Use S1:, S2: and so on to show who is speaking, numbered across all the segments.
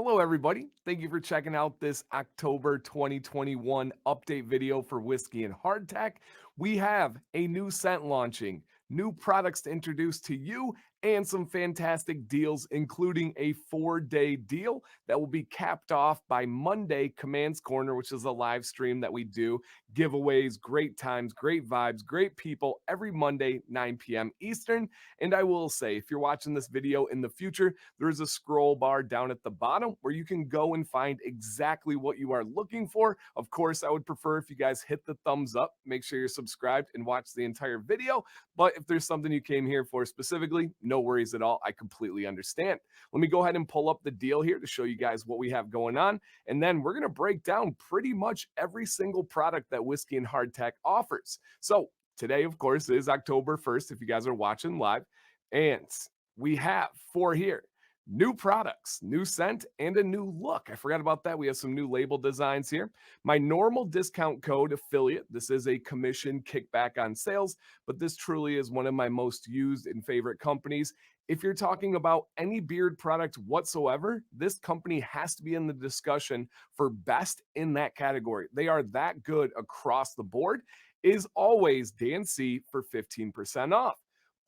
S1: Hello, everybody. Thank you for checking out this October 2021 update video for Whiskey and Hardtack. We have a new scent launching, new products to introduce to you, and some fantastic deals, including a 4-day deal that will be capped off by Monday Commands Corner, which is a live stream that we do. Giveaways, great times, great vibes, great people every Monday, 9 p.m. Eastern. And I will say, if you're watching this video in the future, there is a scroll bar down at the bottom where you can go and find exactly what you are looking for. Of course, I would prefer if you guys hit the thumbs up, make sure you're subscribed and watch the entire video. But if there's something you came here for specifically, no worries at all. I completely understand. Let me go ahead and pull up the deal here to show you guys what we have going on. And then we're going to break down pretty much every single product that Whiskey and Hardtack offers. So today, of course, is October 1st if you guys are watching live. And we have for here new products, new scent, and a new look. I forgot about that. We have some new label designs here. My normal discount code affiliate. This is a commission kickback on sales, but this truly is one of my most used and favorite companies. If you're talking about any beard product whatsoever, this company has to be in the discussion for best in that category. They are that good across the board. Is always Dan C for 15% off.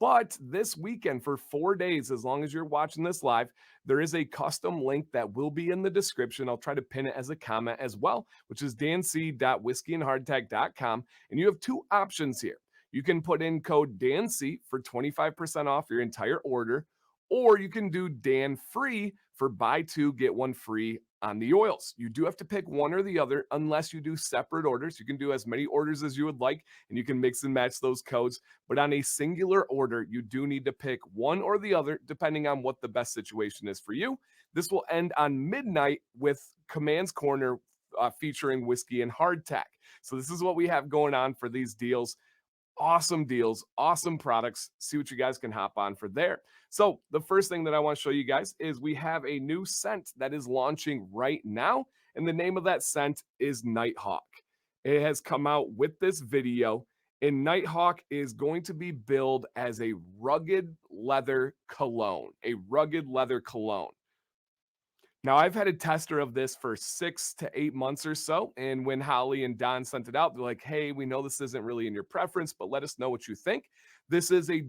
S1: But this weekend, for 4 days, as long as you're watching this live, there is a custom link that will be in the description. I'll try to pin it as a comment as well, which is danc.whiskeyandhardtack.com. And you have two options here. You can put in code DANC for 25% off your entire order, or you can do Dan free for buy two, get one free on the oils. You do have to pick one or the other unless you do separate orders. You can do as many orders as you would like, and you can mix and match those codes. But on a singular order, you do need to pick one or the other, depending on what the best situation is for you. This will end on midnight with Commands Corner featuring Whiskey and Hardtack. So this is what we have going on for these deals, awesome products. See what you guys can hop on for there. So the first thing that I want to show you guys is we have a new scent that is launching right now, and the name of that scent is Nighthawk. It has come out with this video, and Nighthawk is going to be billed as a rugged leather cologne, Now, I've had a tester of this for 6 to 8 months or so, and when Holly and Don sent it out, they're like, "Hey, we know this isn't really in your preference, but let us know what you think." This is a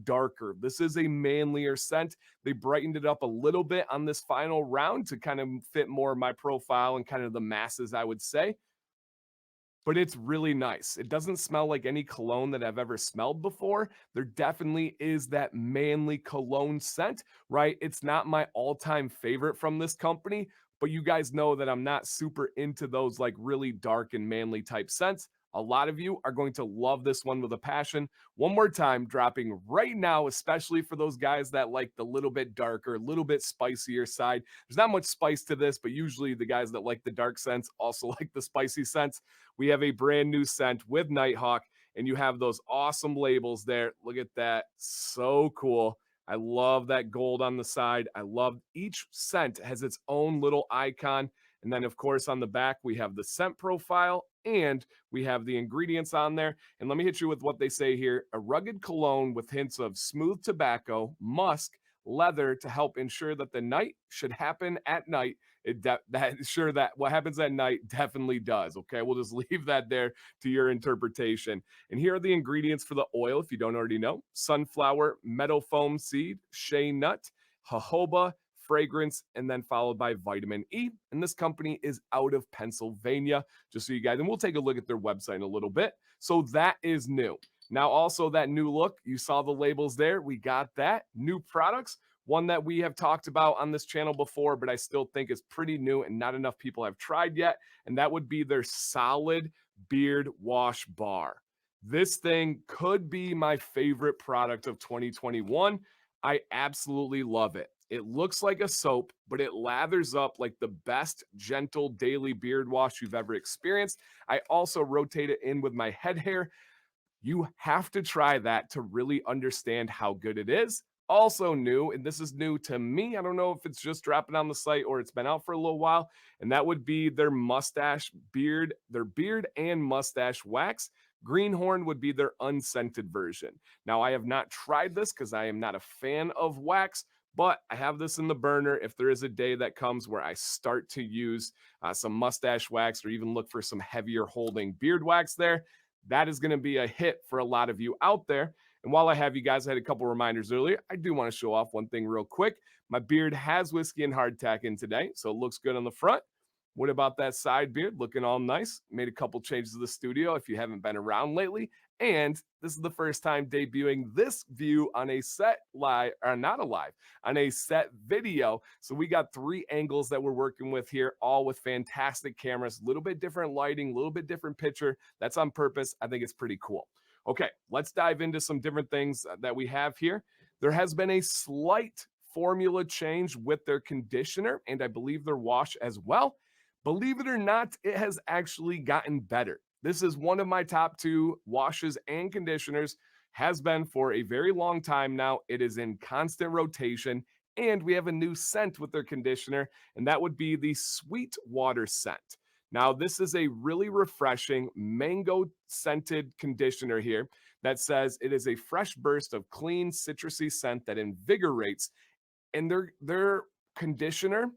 S1: manlier scent. They brightened it up a little bit on this final round to kind of fit more of my profile and kind of the masses, I would say, but it's really nice. It doesn't smell like any cologne that I've ever smelled before. There definitely is that manly cologne scent, right? It's not my all-time favorite from this company, but you guys know that I'm not super into those like really dark and manly type scents. A lot of you are going to love this one with a passion. One more time, dropping right now, especially for those guys that like the little bit darker, little bit spicier side. There's not much spice to this, but usually the guys that like the dark scents also like the spicy scents. We have a brand new scent with Nighthawk, and you have those awesome labels there. Look at that. So cool. I love that gold on the side. I love each scent has its own little icon. And then, of course, on the back, we have the scent profile and we have the ingredients on there. And let me hit you with what they say here: a rugged cologne with hints of smooth tobacco, musk, leather to help ensure that the night should happen at night. Sure that what happens at night definitely does. Okay, we'll just leave that there to your interpretation. And here are the ingredients for the oil, if you don't already know: sunflower, meadow foam seed, shea nut, jojoba, fragrance, and then followed by vitamin E. And this company is out of Pennsylvania, just so you guys, and we'll take a look at their website in a little bit. So that is new. Now, also that new look, you saw the labels there. We got that. New products, one that we have talked about on this channel before, but I still think is pretty new and not enough people have tried yet. And that would be their solid beard wash bar. This thing could be my favorite product of 2021. I absolutely love it. It looks like a soap, but it lathers up like the best gentle daily beard wash you've ever experienced. I also rotate it in with my head hair. You have to try that to really understand how good it is. Also new, and this is new to me. I don't know if it's just dropping on the site or it's been out for a little while, and that would be their beard and mustache wax. Greenhorn would be their unscented version. Now, I have not tried this because I am not a fan of wax, But I have this in the burner. If there is a day that comes where I start to use some mustache wax or even look for some heavier holding beard wax there, that is going to be a hit for a lot of you out there. And while I have you guys, I had a couple reminders earlier. I do want to show off one thing real quick. My beard has whiskey and hardtack in today, so it looks good on the front. What about that side beard? Looking all nice. Made a couple changes to the studio if you haven't been around lately. And this is the first time debuting this view on a set live, or not a live, on a set video. So we got 3 angles that we're working with here, all with fantastic cameras, a little bit different lighting, a little bit different picture. That's on purpose. I think it's pretty cool. Okay, let's dive into some different things that we have here. There has been a slight formula change with their conditioner and I believe their wash as well. Believe it or not, it has actually gotten better. This is one of my top 2 washes and conditioners, has been for a very long time now. It is in constant rotation, and we have a new scent with their conditioner, and that would be the Sweet Water scent. Now, this is a really refreshing mango scented conditioner here that says it is a fresh burst of clean citrusy scent that invigorates, and their conditioner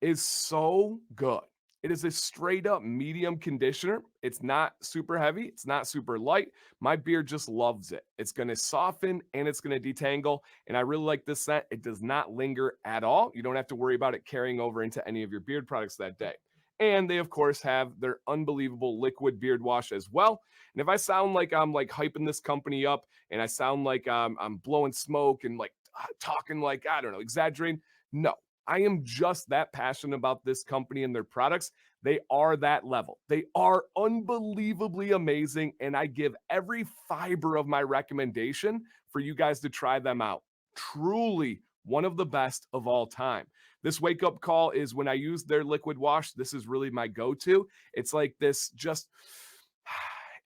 S1: is so good. It is a straight up medium conditioner. It's not super heavy, it's not super light. My beard just loves it. It's going to soften and it's going to detangle. And I really like this scent. It does not linger at all. You don't have to worry about it carrying over into any of your beard products that day. And they, of course, have their unbelievable liquid beard wash as well. And if I sound like I'm like hyping this company up and I sound like I'm blowing smoke and like talking like, I don't know, exaggerating, no, I am just that passionate about this company and their products. They are that level. They are unbelievably amazing. And I give every fiber of my recommendation for you guys to try them out. Truly one of the best of all time. This wake up call is when I use their liquid wash. This is really my go to. It's like this just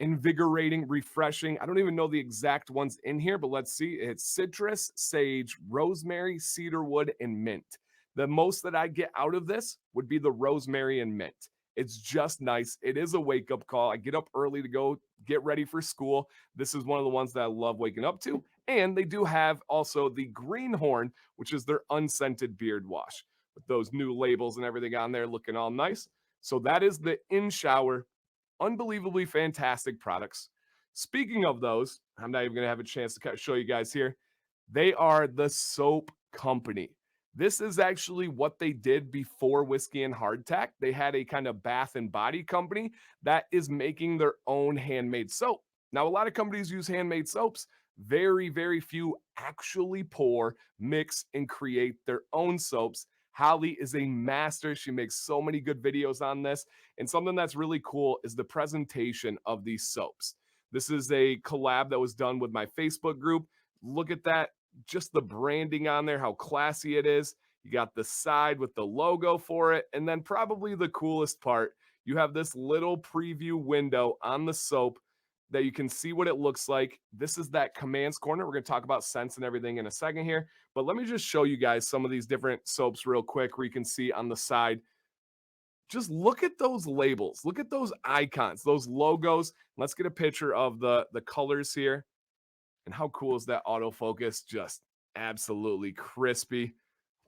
S1: invigorating, refreshing. I don't even know the exact ones in here, but let's see. It's citrus, sage, rosemary, cedarwood, and mint. The most that I get out of this would be the rosemary and mint. It's just nice. It is a wake up call. I get up early to go get ready for school. This is one of the ones that I love waking up to. And they do have also the Greenhorn, which is their unscented beard wash with those new labels and everything on there looking all nice. So that is the in shower, unbelievably fantastic products. Speaking of those, I'm not even going to have a chance to show you guys here. They are the soap company. This is actually what they did before whiskey and hardtack. They had a kind of bath and body company that is making their own handmade soap. Now, a lot of companies use handmade soaps. Very, very few actually pour, mix, and create their own soaps. Holly is a master. She makes so many good videos on this. And something that's really cool is the presentation of these soaps. This is a collab that was done with my Facebook group. Look at that, just the branding on there, how classy it is. You got the side with the logo for it. And then probably the coolest part, you have this little preview window on the soap that you can see what it looks like. This is that commands corner. We're going to talk about scents and everything in a second here. But let me just show you guys some of these different soaps real quick where you can see on the side. Just look at those labels. Look at those icons, those logos. Let's get a picture of the colors here. And how cool is that autofocus? Just absolutely crispy.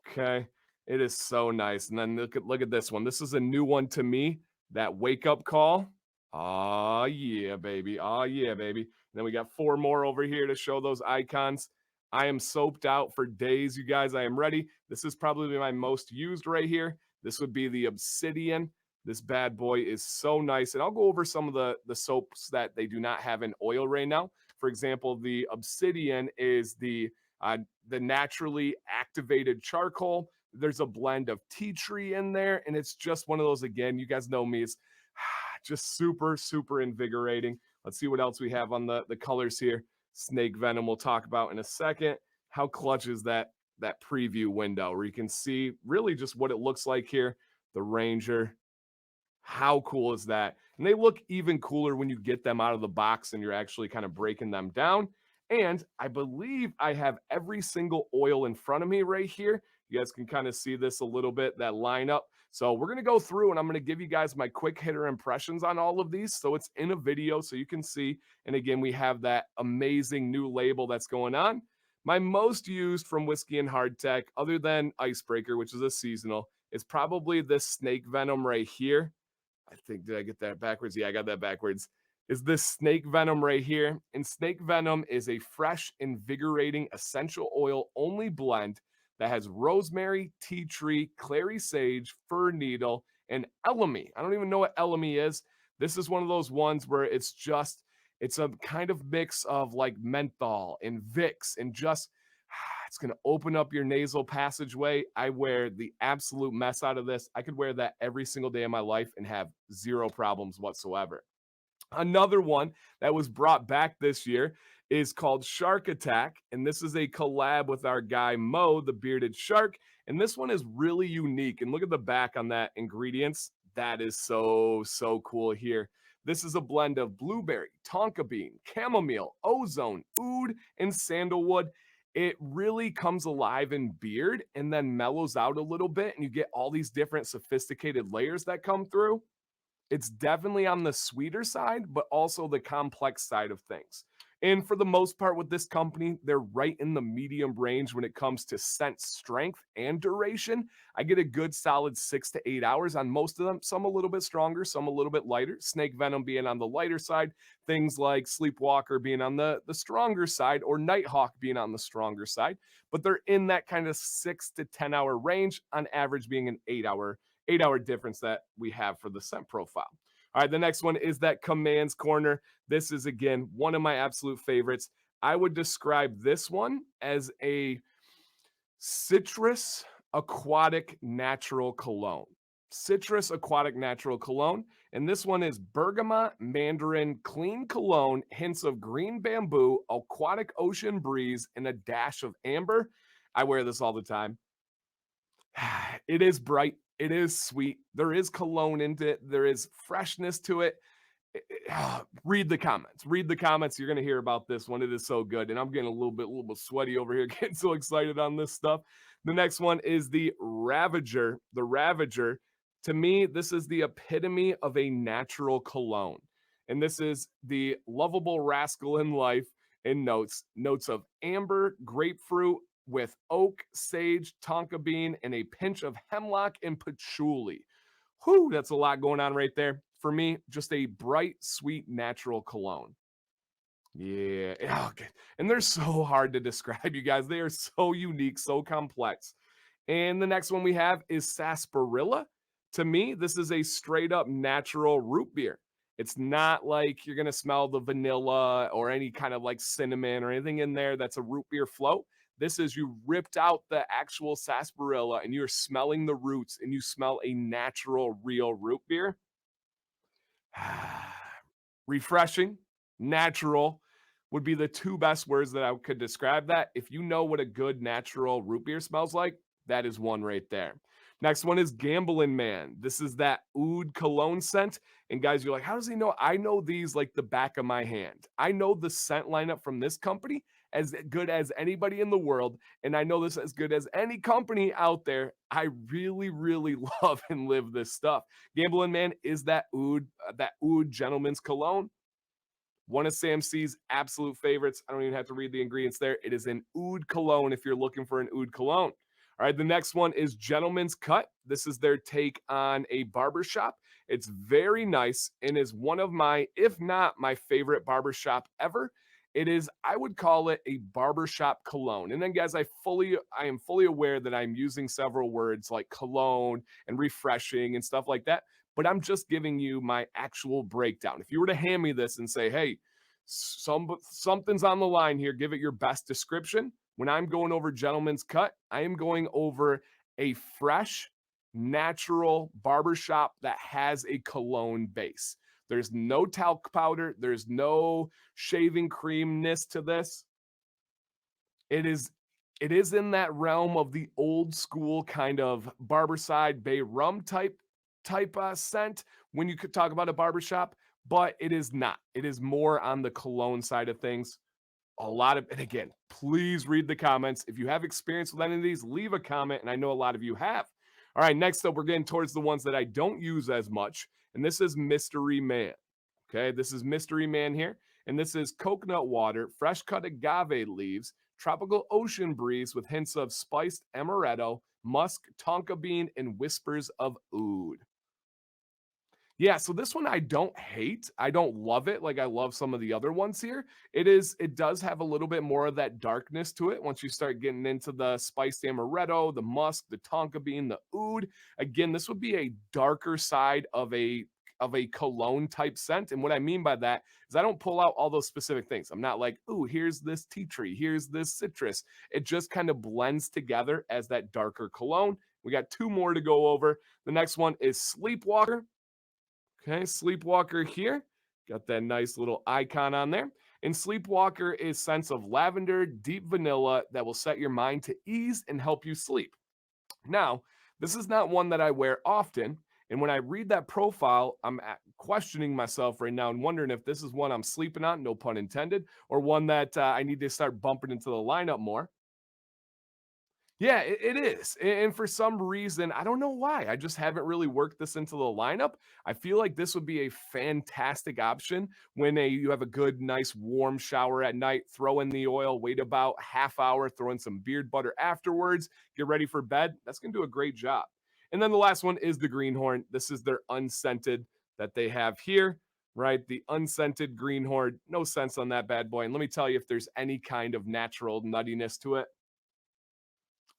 S1: Okay. It is so nice. And then look at this one. This is a new one to me. That wake up call. Oh yeah, baby. Oh yeah, baby. And then we got 4 more over here to show those icons. I am soaped out for days, you guys. I am ready. This is probably my most used right here. This would be the Obsidian. This bad boy is so nice. And I'll go over some of the soaps that they do not have in oil right now. For example, the Obsidian is the naturally activated charcoal. There's a blend of tea tree in there, and it's just one of those, again, you guys know me, it's just super, super invigorating. Let's see what else we have on the colors here. Snake Venom we'll talk about in a second. How clutch is that preview window where you can see really just what it looks like here. The Ranger. How cool is that? And they look even cooler when you get them out of the box and you're actually kind of breaking them down. And I believe I have every single oil in front of me right here. You guys can kind of see this a little bit, that lineup. So we're going to go through and I'm going to give you guys my quick hitter impressions on all of these. So it's in a video so you can see. And again, we have that amazing new label that's going on. My most used from whiskey and hardtack, other than Icebreaker, which is a seasonal, is probably this snake venom right here. I think, did I get that backwards? Yeah, I got that backwards. Is this snake venom right here? And snake venom is a fresh, invigorating essential oil only blend that has rosemary, tea tree, clary sage, fir needle, and elemi. I don't even know what elemi is. This is one of those ones where it's a kind of mix of like menthol and Vicks and just it's going to open up your nasal passageway. I wear the absolute mess out of this. I could wear that every single day of my life and have zero problems whatsoever. Another one that was brought back this year is called Shark Attack. And this is a collab with our guy Mo, the bearded shark. And this one is really unique. And look at the back on that ingredients. That is so cool here. This is a blend of blueberry, tonka bean, chamomile, ozone, oud, and sandalwood. It really comes alive in beard and then mellows out a little bit. And you get all these different sophisticated layers that come through. It's definitely on the sweeter side, but also the complex side of things. And for the most part with this company, they're right in the medium range when it comes to scent strength and duration. I get a good solid 6 to 8 hours on most of them, some a little bit stronger, some a little bit lighter. Snake venom being on the lighter side, things like Sleepwalker being on the stronger side, or Nighthawk being on the stronger side. But they're in that kind of 6 to 10 hour range, on average being an 8 hour difference that we have for the scent profile. All right, the next one is that Commands Corner. This is, again, one of my absolute favorites. I would describe this one as a citrus aquatic natural cologne. Citrus aquatic natural cologne. And this one is bergamot, mandarin, clean cologne, hints of green bamboo, aquatic ocean breeze, and a dash of amber. I wear this all the time. It is bright. It is sweet. There is cologne in it. There is freshness to it. Read the comments. Read the comments. You're going to hear about this one. It is so good. And I'm getting a little bit sweaty over here, getting so excited on this stuff. The next one is the Ravager. The Ravager, to me, this is the epitome of a natural cologne. And this is the lovable rascal in life in notes of amber, grapefruit, with oak, sage, tonka bean, and a pinch of hemlock and patchouli. Whew, that's a lot going on right there. For me, just a bright, sweet, natural cologne. Yeah. Okay. And they're so hard to describe, you guys. They are so unique, so complex. And the next one we have is Sarsaparilla. To me, this is a straight up natural root beer. It's not like you're going to smell the vanilla or any kind of like cinnamon or anything in there that's a root beer float. This is, you ripped out the actual sarsaparilla and you're smelling the roots and you smell a natural, real root beer. Refreshing, natural would be the two best words that I could describe that. If you know what a good natural root beer smells like, that is one right there. Next one is Gamblin Man. This is that oud cologne scent. And guys, you're like, how does he know? I know these like the back of my hand. I know the scent lineup from this company as good as anybody in the world. And I know this as good as any company out there. I really love and live this stuff. Gamblin Man is that oud gentleman's cologne. One of Sam C's absolute favorites. I don't even have to read the ingredients there. It is an oud cologne if you're looking for an oud cologne. All right, the next one is Gentleman's Cut. This is their take on a barbershop. It's very nice and is one of my, if not my favorite barbershop ever. It is, I would call it a barbershop cologne. And then guys, I am fully aware that I'm using several words like cologne and refreshing and stuff like that, but I'm just giving you my actual breakdown. If you were to hand me this and say, hey, something's on the line here, give it your best description. When I'm going over Gentleman's Cut, I am going over a fresh, natural barbershop that has a cologne base. There's no talc powder. There's no shaving creamness to this. It is in that realm of the old school kind of Barberside Bay rum type scent when you could talk about a barbershop, but it is not. It is more on the cologne side of things. And again, please read the comments. If you have experience with any of these, leave a comment, and I know a lot of you have. All right, next up, we're getting towards the ones that I don't use as much, and this is Mystery Man. Okay, this is Mystery Man here, and this is coconut water, fresh cut agave leaves, tropical ocean breeze with hints of spiced amaretto, musk, tonka bean, and whispers of oud. Yeah, so this one I don't hate. I don't love it like I love some of the other ones here. It does have a little bit more of that darkness to it once you start getting into the spiced amaretto, the musk, the tonka bean, the oud. Again, this would be a darker side of a cologne type scent. And what I mean by that is I don't pull out all those specific things. I'm not like, "Ooh, here's this tea tree, here's this citrus." It just kind of blends together as that darker cologne. We got two more to go over. The next one is Sleepwalker. Okay, Sleepwalker here. Got that nice little icon on there. And Sleepwalker is scents of lavender, deep vanilla that will set your mind to ease and help you sleep. Now, this is not one that I wear often. And when I read that profile, questioning myself right now and wondering if this is one I'm sleeping on, no pun intended, or one that I need to start bumping into the lineup more. Yeah, it is. And for some reason, I don't know why. I just haven't really worked this into the lineup. I feel like this would be a fantastic option when you have a good, nice, warm shower at night. Throw in the oil, wait about half hour, throw in some beard butter afterwards, get ready for bed. That's gonna do a great job. And then the last one is the Greenhorn. This is their unscented that they have here, right? The unscented Greenhorn. No sense on that bad boy. And let me tell you, if there's any kind of natural nuttiness to it,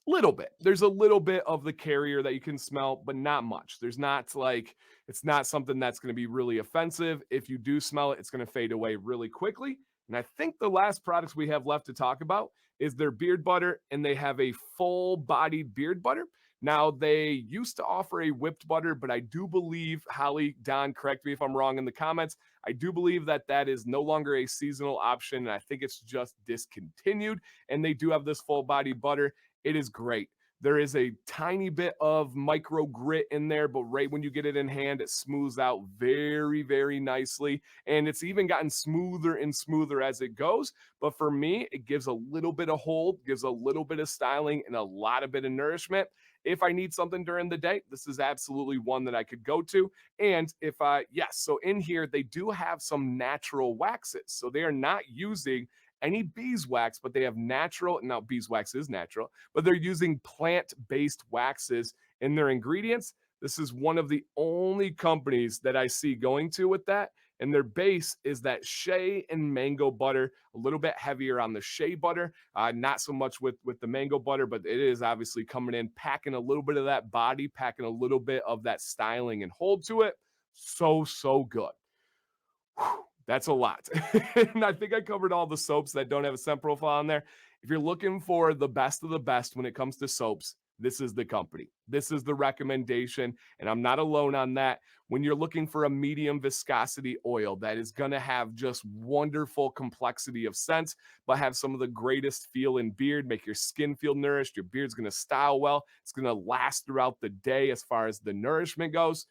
S1: little bit. There's a little bit of the carrier that you can smell, but not much. There's not like it's not something that's going to be really offensive. If you do smell it, it's going to fade away really quickly. And I think the last products we have left to talk about is their beard butter, and they have a full bodied beard butter. Now, they used to offer a whipped butter, but I do believe, Holly, Don, correct me if I'm wrong in the comments. I do believe that that is no longer a seasonal option, and I think it's just discontinued. And they do have this full body butter. It is great. There is a tiny bit of micro grit in there, but right when you get it in hand, it smooths out very, very nicely. And it's even gotten smoother and smoother as it goes. But for me, it gives a little bit of hold, gives a little bit of styling, and a lot of bit of nourishment. If I need something during the day, this is absolutely one that I could go to. And if yes, so in here, they do have some natural waxes. So they are not using any beeswax, but they have natural. Now, beeswax is natural, but they're using plant based waxes in their ingredients. This is one of the only companies that I see going to with that. And their base is that shea and mango butter, a little bit heavier on the shea butter, not so much with the mango butter, but it is obviously coming in, packing a little bit of that body, packing a little bit of that styling and hold to it. So, so good. Whew, that's a lot. And I think I covered all the soaps that don't have a scent profile on there. If you're looking for the best of the best when it comes to soaps, this is the company. This is the recommendation. And I'm not alone on that. When you're looking for a medium viscosity oil that is going to have just wonderful complexity of scents, but have some of the greatest feel in beard, make your skin feel nourished, your beard's going to style well, it's going to last throughout the day as far as the nourishment goes.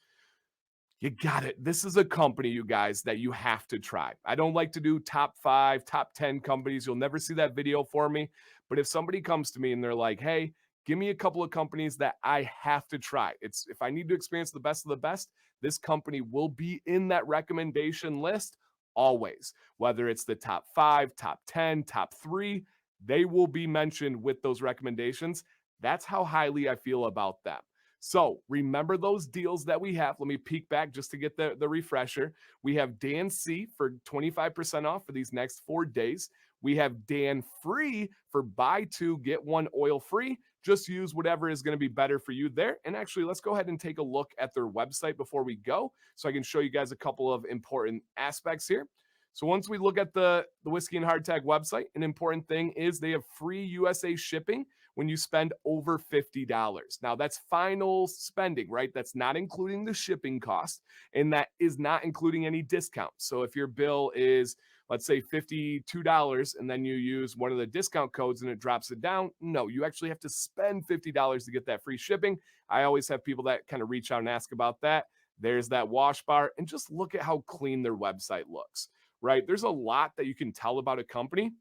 S1: You got it. This is a company, you guys, that you have to try. I don't like to do top 5, top 10 companies. You'll never see that video for me. But if somebody comes to me and they're like, "Hey, give me a couple of companies that I have to try." It's if I need to experience the best of the best, this company will be in that recommendation list always. Whether it's the top 5, top 10, top 3, they will be mentioned with those recommendations. That's how highly I feel about them. So remember those deals that we have. Let me peek back just to get the refresher. We have Dan C for 25% off for these next 4 days. We have Dan Free for buy two, get one oil free. Just use whatever is going to be better for you there. And actually, let's go ahead and take a look at their website before we go so I can show you guys a couple of important aspects here. So once we look at the Whiskey and Hardtack website, an important thing is they have free USA shipping when you spend over $50. Now, that's final spending, right? That's not including the shipping cost, and that is not including any discounts. So if your bill is, let's say, $52, and then you use one of the discount codes and it drops it down, no, you actually have to spend $50 to get that free shipping. I always have people that kind of reach out and ask about that. There's that wash bar, and just look at how clean their website looks, right? There's a lot that you can tell about a company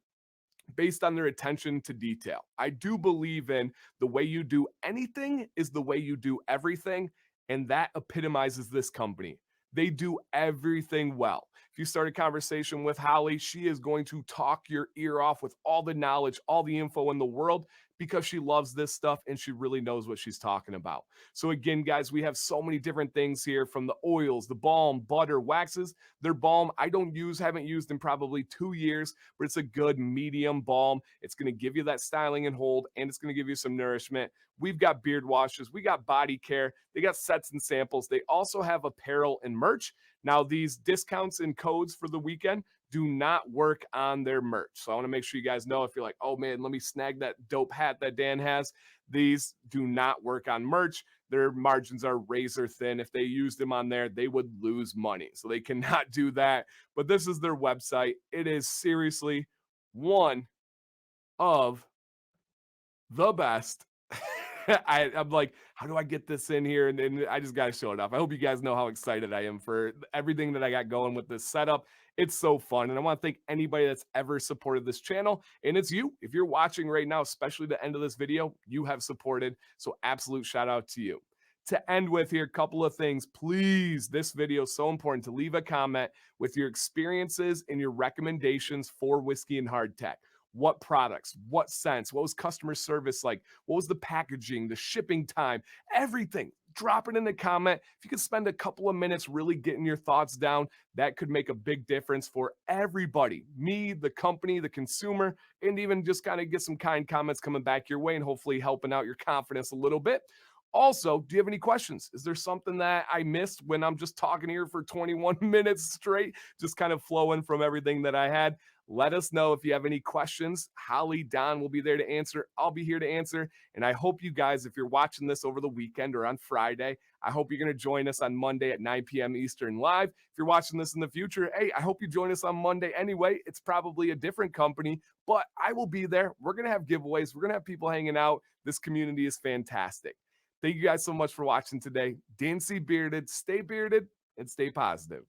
S1: based on their attention to detail. I do believe in the way you do anything is the way you do everything, and that epitomizes this company. They do everything well. If you start a conversation with Holly, she is going to talk your ear off with all the knowledge, all the info in the world because she loves this stuff and she really knows what she's talking about. So, again, guys, we have so many different things here from the oils, the balm, butter, waxes. Their balm, I don't use, haven't used in probably 2 years, but it's a good medium balm. It's going to give you that styling and hold, and it's going to give you some nourishment. We've got beard washes, we got body care, they got sets and samples. They also have apparel and merch. Now, these discounts and codes for the weekend do not work on their merch. So I want to make sure you guys know if you're like, oh man, let me snag that dope hat that Dan has. These do not work on merch. Their margins are razor thin. If they used them on there, they would lose money. So they cannot do that. But this is their website. It is seriously one of the best. I'm like, how do I get this in here? And I just got to show it off. I hope you guys know how excited I am for everything that I got going with this setup. It's so fun. And I want to thank anybody that's ever supported this channel. And it's you. If you're watching right now, especially the end of this video, you have supported. So absolute shout out to you. To end with here, a couple of things. Please, this video is so important to leave a comment with your experiences and your recommendations for whiskey and hardtack. What products, what scents, what was customer service like, what was the packaging, the shipping time, everything. Drop it in the comment. If you could spend a couple of minutes really getting your thoughts down, that could make a big difference for everybody, me, the company, the consumer, and even just kind of get some kind comments coming back your way and hopefully helping out your confidence a little bit. Also, do you have any questions? Is there something that I missed when I'm just talking here for 21 minutes straight, just kind of flowing from everything that I had? Let us know if you have any questions. Holly, Don will be there to answer. I'll be here to answer. And I hope you guys, if you're watching this over the weekend or on Friday, I hope you're going to join us on Monday at 9 p.m. Eastern live. If you're watching this in the future, hey, I hope you join us on Monday anyway. It's probably a different company, but I will be there. We're going to have giveaways. We're going to have people hanging out. This community is fantastic. Thank you guys so much for watching today. Dan C. Bearded, stay bearded and stay positive.